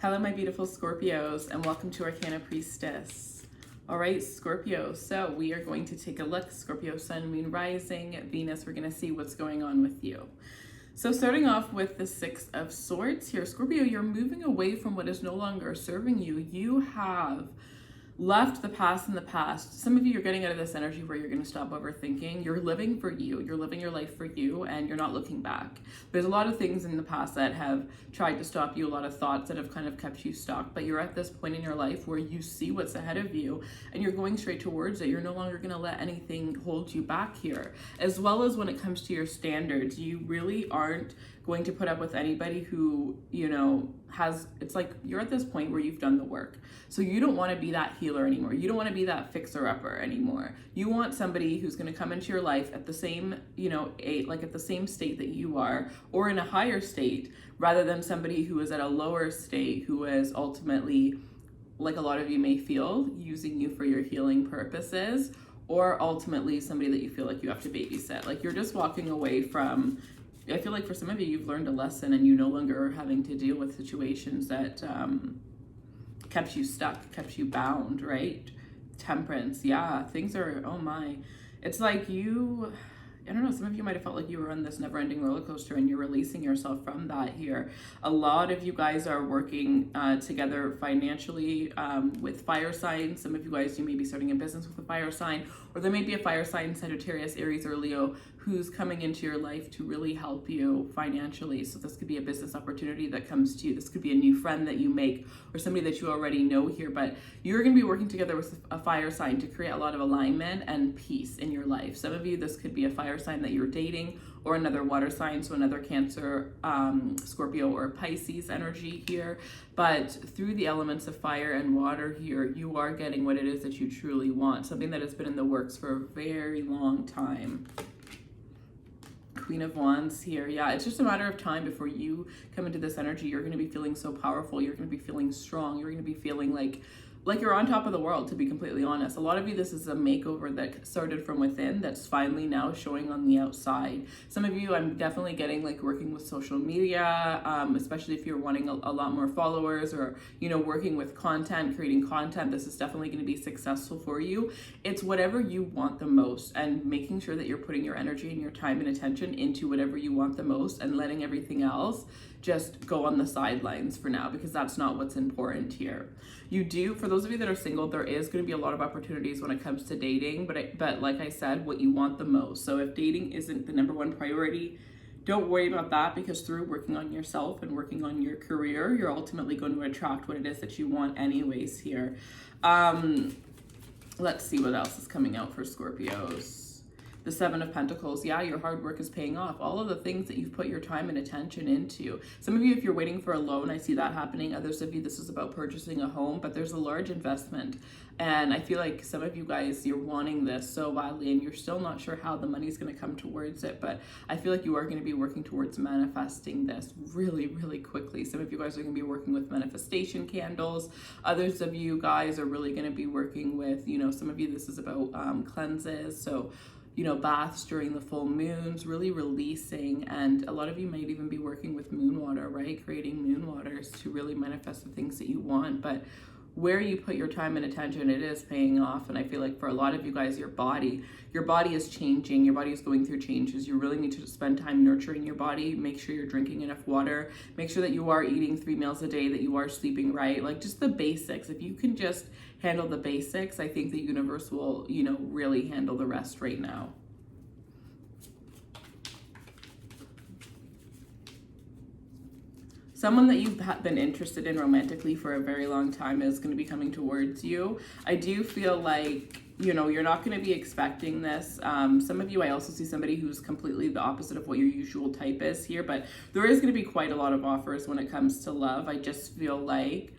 Hello, my beautiful Scorpios, and welcome to Arcana Priestess. All right, Scorpio, so we are going to take a look. Scorpio, Sun, Moon, Rising, Venus, we're going to see what's going on with you. So starting off with the Six of Swords here, Scorpio, you're moving away from what is no longer serving you. You have left the past in the past. Some of you are getting out of this energy where you're going to stop overthinking. You're living for you. You're living your life for you, and you're not looking back. There's a lot of things in the past that have tried to stop you, a lot of thoughts that have kind of kept you stuck, but you're at this point in your life where you see what's ahead of you and you're going straight towards it. You're no longer going to let anything hold you back here. As well as when it comes to your standards, you really aren't going to put up with anybody who, it's like you're at this point where you've done the work. So you don't want to be that healer anymore. You don't want to be that fixer-upper anymore. You want somebody who's going to come into your life at the same, at the same state that you are, or in a higher state, rather than somebody who is at a lower state, who is ultimately, like a lot of you may feel, using you for your healing purposes, or ultimately somebody that you feel like you have to babysit. Like you're just walking away from, I feel like for some of you, you've learned a lesson and you no longer are having to deal with situations that kept you stuck, kept you bound, right? Temperance, yeah, things are, oh my. It's like I don't know, some of you might have felt like you were on this never-ending roller coaster and you're releasing yourself from that here. A lot of you guys are working together financially with fire signs. Some of you guys, you may be starting a business with a fire sign, or there may be a fire sign, Sagittarius, Aries, or Leo, who's coming into your life to really help you financially. So this could be a business opportunity that comes to you. This could be a new friend that you make, or somebody that you already know here, but you're going to be working together with a fire sign to create a lot of alignment and peace in your life. Some of you, this could be a fire sign that you're dating, or another water sign, so another Cancer, Scorpio, or Pisces energy here. But through the elements of fire and water here, you are getting what it is that you truly want, something that has been in the works for a very long time. Queen of Wands here. Yeah, it's just a matter of time before you come into this energy. You're going to be feeling so powerful. You're going to be feeling strong. You're going to be feeling like you're on top of the world, to be completely honest. A lot of you, this is a makeover that started from within that's finally now showing on the outside. Some of you, I'm definitely getting working with social media, especially if you're wanting a lot more followers, or, working with content, creating content. This is definitely going to be successful for you. It's whatever you want the most, and making sure that you're putting your energy and your time and attention into whatever you want the most, and letting everything else just go on the sidelines for now, because that's not what's important here. You do, for those of you that are single, there is going to be a lot of opportunities when it comes to dating, but like I said, what you want the most. So if dating isn't the number one priority, don't worry about that, because through working on yourself and working on your career, you're ultimately going to attract what it is that you want anyways here. Let's see what else is coming out for Scorpios. The Seven of Pentacles. Yeah, your hard work is paying off. All of the things that you've put your time and attention into. Some of you, if you're waiting for a loan, I see that happening. Others of you, this is about purchasing a home, but there's a large investment. And I feel like some of you guys, you're wanting this so badly, and you're still not sure how the money's going to come towards it. But I feel like you are going to be working towards manifesting this really, really quickly. Some of you guys are going to be working with manifestation candles. Others of you guys are really going to be working with, some of you, this is about cleanses. So, baths during the full moons, really releasing. And a lot of you might even be working with moon water, right? Creating moon waters to really manifest the things that you want. But where you put your time and attention, it is paying off. And I feel like for a lot of you guys, your body is changing. Your body is going through changes. You really need to spend time nurturing your body. Make sure you're drinking enough water. Make sure that you are eating 3 meals a day, that you are sleeping right. Just the basics. If you can just handle the basics, I think the universe will, really handle the rest right now. Someone that you've been interested in romantically for a very long time is going to be coming towards you. I do feel like, you're not going to be expecting this. Some of you, I also see somebody who's completely the opposite of what your usual type is here, but there is going to be quite a lot of offers when it comes to love. I just feel like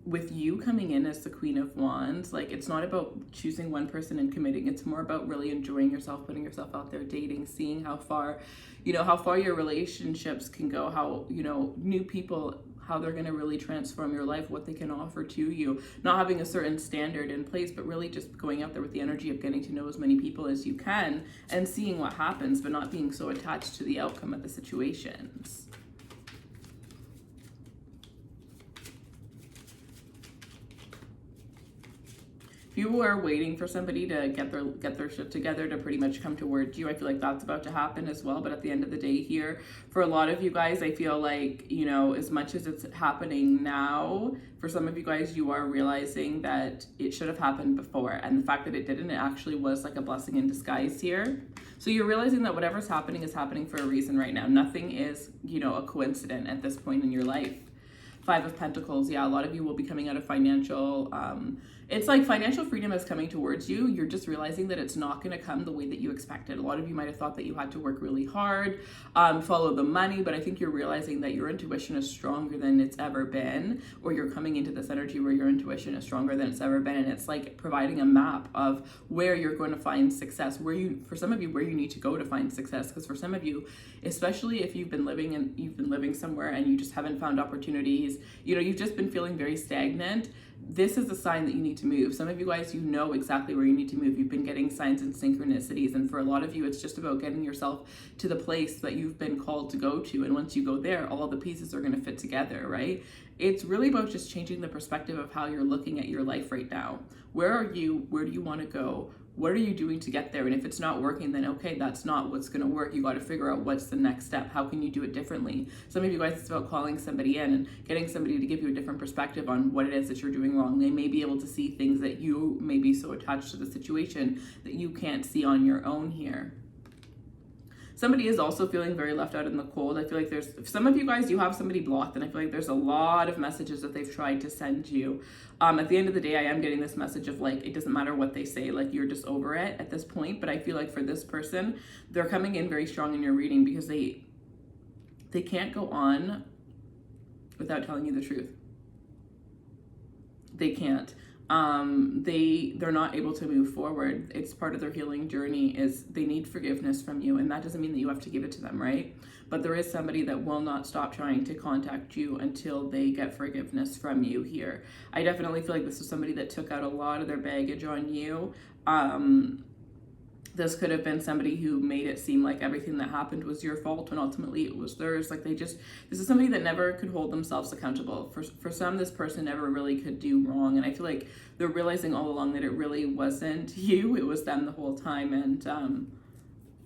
with you coming in as the Queen of Wands, it's not about choosing one person and committing. It's more about really enjoying yourself, putting yourself out there, dating, seeing how far your relationships can go, how, new people, how they're going to really transform your life, what they can offer to you, not having a certain standard in place, but really just going out there with the energy of getting to know as many people as you can and seeing what happens, but not being so attached to the outcome of the situations. People are waiting for somebody to get their shit together to pretty much come towards you. I feel like that's about to happen as well. But at the end of the day here, for a lot of you guys, I feel like, you know, as much as it's happening now, for some of you guys, you are realizing that it should have happened before. And the fact that it didn't, it actually was like a blessing in disguise here. So you're realizing that whatever's happening is happening for a reason right now. Nothing is, you know, a coincidence at this point in your life. Five of Pentacles. Yeah, a lot of you will be coming out of financial, it's like financial freedom is coming towards you. You're just realizing that it's not going to come the way that you expected. A lot of you might have thought that you had to work really hard, follow the money, but I think you're realizing that your intuition is stronger than it's ever been, or you're coming into this energy where your intuition is stronger than it's ever been, and it's like providing a map of where you're going to find success, for some of you, where you need to go to find success, because for some of you, especially if you've been living somewhere and you just haven't found opportunities, you know, you've just been feeling very stagnant, this is a sign that you need to move. Some of you guys, you know exactly where you need to move. You've been getting signs and synchronicities. And for a lot of you, it's just about getting yourself to the place that you've been called to go to. And once you go there, all the pieces are going to fit together, right? It's really about just changing the perspective of how you're looking at your life right now. Where are you? Where do you want to go? What are you doing to get there? And if it's not working, then okay, that's not what's going to work. You got to figure out what's the next step. How can you do it differently? Some of you guys, it's about calling somebody in and getting somebody to give you a different perspective on what it is that you're doing wrong. They may be able to see things that you may be so attached to the situation that you can't see on your own here. Somebody is also feeling very left out in the cold. I feel like some of you guys, you have somebody blocked, and I feel like there's a lot of messages that they've tried to send you. At the end of the day, I am getting this message of like, it doesn't matter what they say, like you're just over it at this point. But I feel like for this person, they're coming in very strong in your reading because they can't go on without telling you the truth. They can't. They're not able to move forward. It's part of their healing journey is they need forgiveness from you, and that doesn't mean that you have to give it to them, right? But there is somebody that will not stop trying to contact you until they get forgiveness from you here. I definitely feel like this is somebody that took out a lot of their baggage on you. This could have been somebody who made it seem like everything that happened was your fault when ultimately it was theirs. Like this is somebody that never could hold themselves accountable. For some, this person never really could do wrong. And I feel like they're realizing all along that it really wasn't you, it was them the whole time. And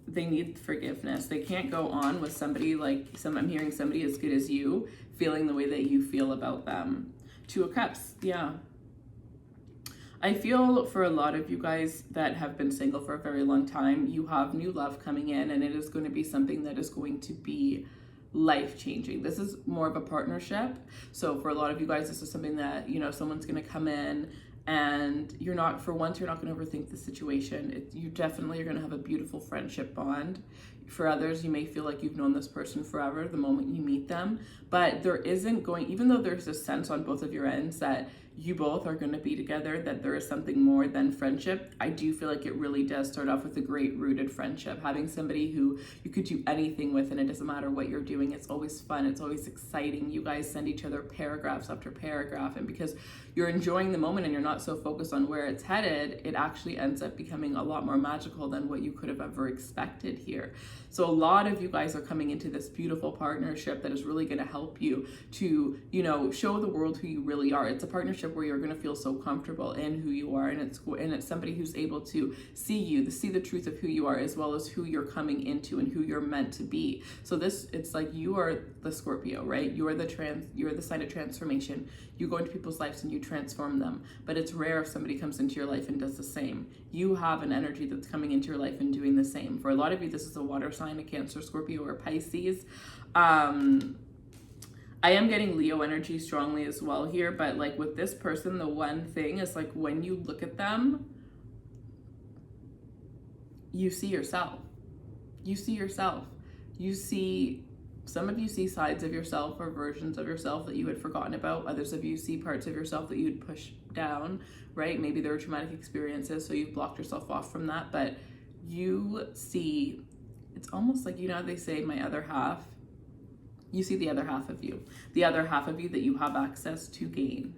they need forgiveness. They can't go on with somebody I'm hearing somebody as good as you, feeling the way that you feel about them. Two of Cups, yeah. I feel for a lot of you guys that have been single for a very long time, you have new love coming in, and it is going to be something that is going to be life-changing. This is more of a partnership. So for a lot of you guys, this is something that, you know, someone's going to come in and you're not going to overthink the situation. You definitely are going to have a beautiful friendship bond. For others, you may feel like you've known this person forever the moment you meet them, but even though there's a sense on both of your ends that you both are going to be together, that there is something more than friendship, I do feel like it really does start off with a great rooted friendship. Having somebody who you could do anything with, and it doesn't matter what you're doing, it's always fun, it's always exciting. You guys send each other paragraphs after paragraph, and because you're enjoying the moment and you're not so focused on where it's headed, it actually ends up becoming a lot more magical than what you could have ever expected here. So a lot of you guys are coming into this beautiful partnership that is really going to help you to, you know, show the world who you really are. It's a partnership where you're going to feel so comfortable in who you are, and it's somebody who's able to see the truth of who you are, as well as who you're coming into and who you're meant to be. So it's like you are the Scorpio, right? You're the sign of transformation. You go into people's lives and you transform them, but it's rare if somebody comes into your life and does the same. You have an energy that's coming into your life and doing the same. For a lot of you, this is a water sign, a Cancer, Scorpio, or Pisces. I am getting Leo energy strongly as well here, but like with this person, the one thing is like when you look at them, you see yourself. Some of you see sides of yourself or versions of yourself that you had forgotten about. Others of you see parts of yourself that you'd push down, right? Maybe there were traumatic experiences, so you've blocked yourself off from that, but you see, it's almost like, you know, they say my other half. You see the other half of you. The other half of you that you have access to gain.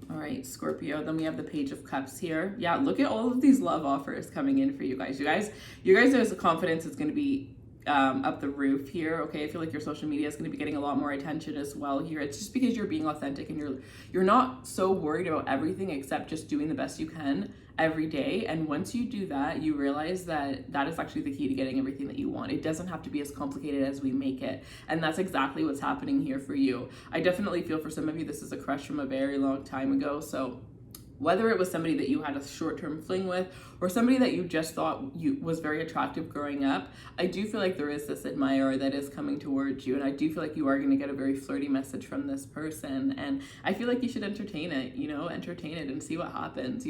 All right, Scorpio. Then we have the Page of Cups here. Yeah, look at all of these love offers coming in for you guys. You guys, there's a confidence is going to be up the roof here. Okay, I feel like your social media is going to be getting a lot more attention as well here. It's just because you're being authentic and you're not so worried about everything except just doing the best you can every day. And once you do that, you realize that that is actually the key to getting everything that you want. It doesn't have to be as complicated as we make it. And that's exactly what's happening here for you. I definitely feel for some of you, this is a crush from a very long time ago. So whether it was somebody that you had a short-term fling with or somebody that you just thought was very attractive growing up, I do feel like there is this admirer that is coming towards you, and I do feel like you are going to get a very flirty message from this person, and I feel like you should entertain it, entertain it and see what happens,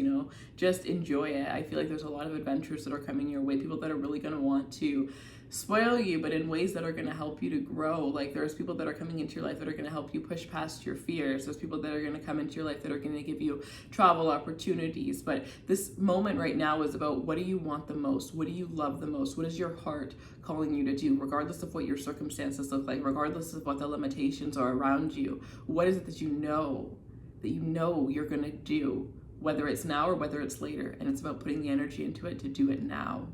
just enjoy it. I feel like there's a lot of adventures that are coming your way, people that are really going to want to spoil you, but in ways that are going to help you to grow. Like there's people that are coming into your life that are going to help you push past your fears. There's people that are going to come into your life that are going to give you travel opportunities. But this moment right now is about, what do you want the most? What do you love the most? What is your heart calling you to do, regardless of what your circumstances look like, regardless of what the limitations are around you? What is it that you know you're going to do, whether it's now or whether it's later? And it's about putting the energy into it to do it now.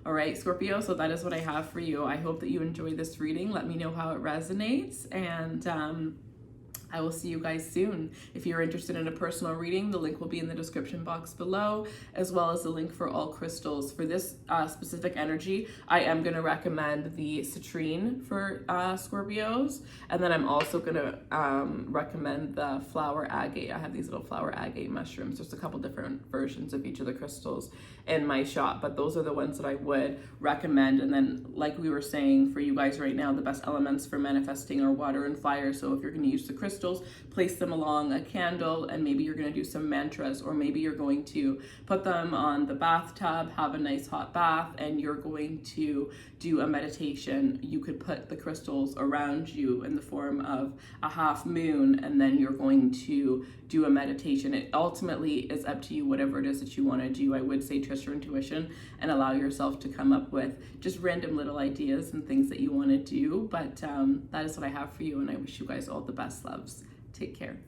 All right, Scorpio, so that is what I have for you. I hope that you enjoyed this reading. Let me know how it resonates, and I will see you guys soon. If you're interested in a personal reading, the link will be in the description box below, as well as the link for all crystals. For this specific energy, I am going to recommend the citrine for Scorpios, and then I'm also going to recommend the flower agate. I have these little flower agate mushrooms. There's a couple different versions of each of the crystals in my shop, but those are the ones that I would recommend. And then, like we were saying, for you guys right now, the best elements for manifesting are water and fire. So if you're going to use the crystals, place them along a candle, and maybe you're going to do some mantras, or maybe you're going to put them on the bathtub, have a nice hot bath, and you're going to do a meditation. You could put the crystals around you in the form of a half moon, and then you're going to do a meditation. It ultimately is up to you, whatever it is that you want to do. I would say trust your intuition and allow yourself to come up with just random little ideas and things that you want to do. But that is what I have for you, and I wish you guys all the best loves. Take care.